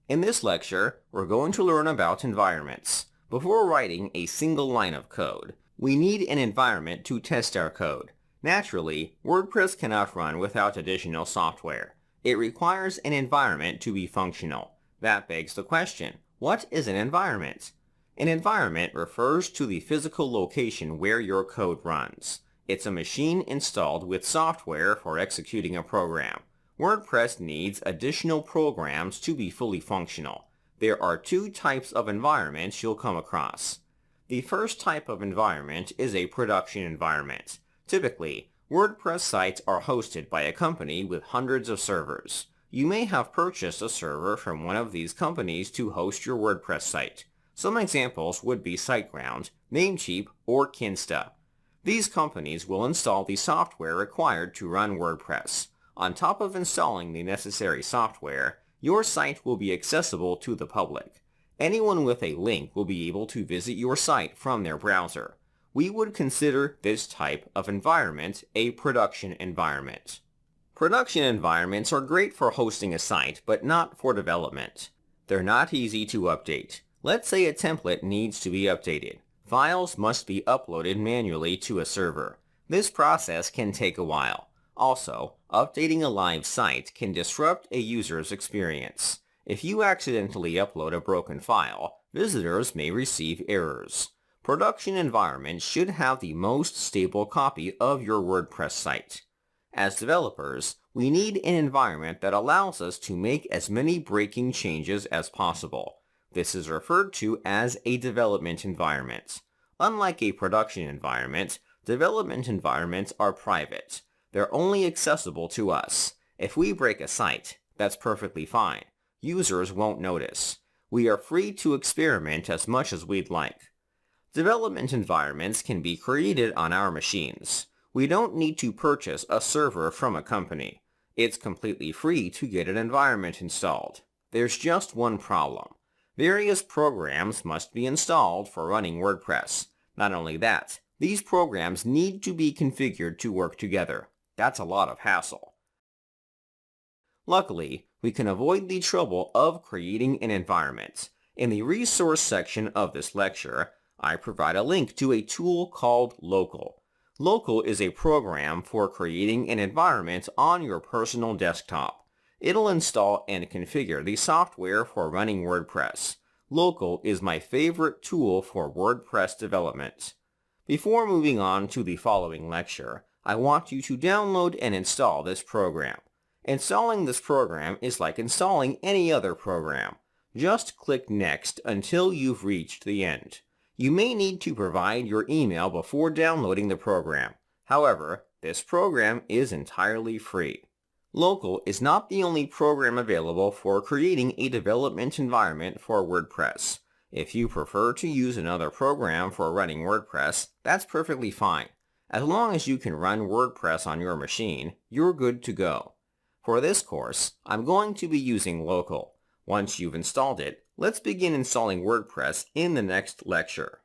In this lecture, we're going to learn about environments. Before writing a single line of code, we need an environment to test our code. Naturally, WordPress cannot run without additional software. It requires an environment to be functional. That begs the question, what is an environment? An environment refers to the physical location where your code runs. It's a machine installed with software for executing a program. WordPress needs additional programs to be fully functional. There are two types of environments you'll come across. The first type of environment is a production environment. Typically, WordPress sites are hosted by a company with hundreds of servers. You may have purchased a server from one of these companies to host your WordPress site. Some examples would be SiteGround, Namecheap, or Kinsta. These companies will install the software required to run WordPress. On top of installing the necessary software, your site will be accessible to the public. Anyone with a link will be able to visit your site from their browser. We would consider this type of environment a production environment. Production environments are great for hosting a site, but not for development. They're not easy to update. Let's say a template needs to be updated. Files must be uploaded manually to a server. This process can take a while. Also, updating a live site can disrupt a user's experience. If you accidentally upload a broken file, visitors may receive errors. Production environments should have the most stable copy of your WordPress site. As developers, we need an environment that allows us to make as many breaking changes as possible. This is referred to as a development environment. Unlike a production environment, development environments are private. They're only accessible to us. If we break a site, that's perfectly fine. Users won't notice. We are free to experiment as much as we'd like. Development environments can be created on our machines. We don't need to purchase a server from a company. It's completely free to get an environment installed. There's just one problem. Various programs must be installed for running WordPress. Not only that, these programs need to be configured to work together. That's a lot of hassle. Luckily, we can avoid the trouble of creating an environment. In the resource section of this lecture, I provide a link to a tool called Local. Local is a program for creating an environment on your personal desktop. It'll install and configure the software for running WordPress. Local is my favorite tool for WordPress development. Before moving on to the following lecture, I want you to download and install this program. Installing this program is like installing any other program. Just click Next until you've reached the end. You may need to provide your email before downloading the program. However, this program is entirely free. Local is not the only program available for creating a development environment for WordPress. If you prefer to use another program for running WordPress, that's perfectly fine. As long as you can run WordPress on your machine, you're good to go. For this course, I'm going to be using Local. Once you've installed it, let's begin installing WordPress in the next lecture.